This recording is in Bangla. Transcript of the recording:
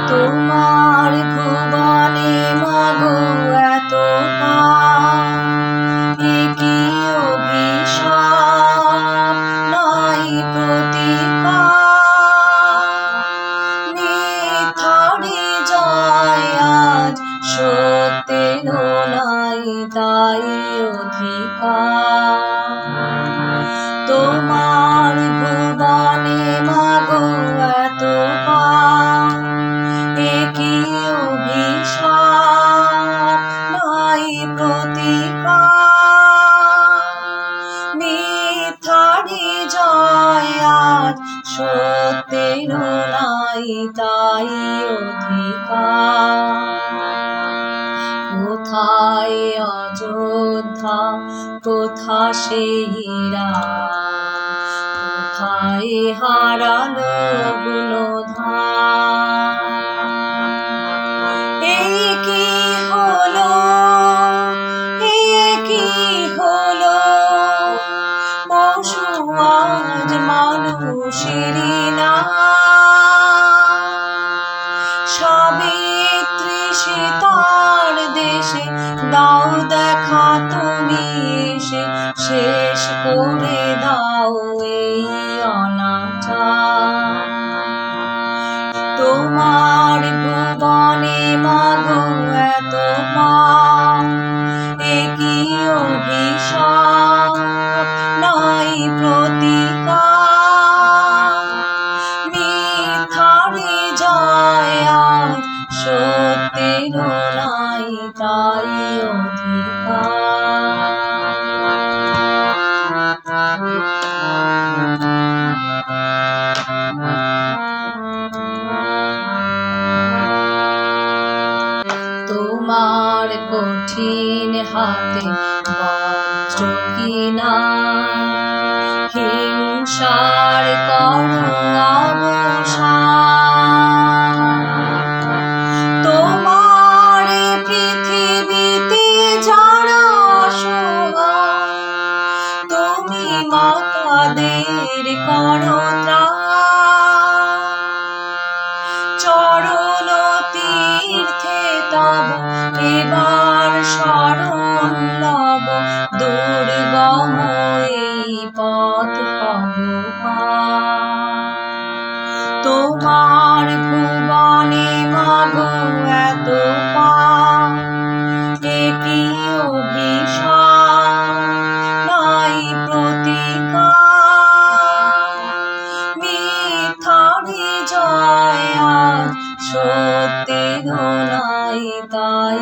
তোমার ভুবনে মাগো এত কি অভিশাপ নাই প্রতিকার মিথ্যারি জয় আজ সত্যের নাই তাই অধিকার তোমার ভুবনে মাগো এত কি অভিশাপ নাই প্রতিকার মিথ্যারি জয় আজ সত্যের নাই তাই অধিকার কোথায় অযোধ্যা কোথা সেই রাম কোথায় হারালো গুণধাম এই কি হলো পশু আজ মানুষেরই না সাবিত্রী সীতার দেশে দাও দেখা তুমি এসে শেষ করে দাও এই অনাচার তোমার ভুবনে মাগো এত কি অভিশাপ নাই প্রতিকার মিথ্যারি জয় আজ সত্যের নাই তাই অধিকার তোমার কঠিন হাতে বজ্র কিনা হিংসার করো অবসান তোমার পৃথিবীতে যারা অসহায় তুমি মাতাদের করো চরণ তীর্থে তব এবার শরণ লব দুর্গম এই পথ হব পার তোমার ভুবনে মাগো এত কি অভিশাপ নাই প্রতিকার মিথ্যারি জয় আজ সত্যের নাই তাই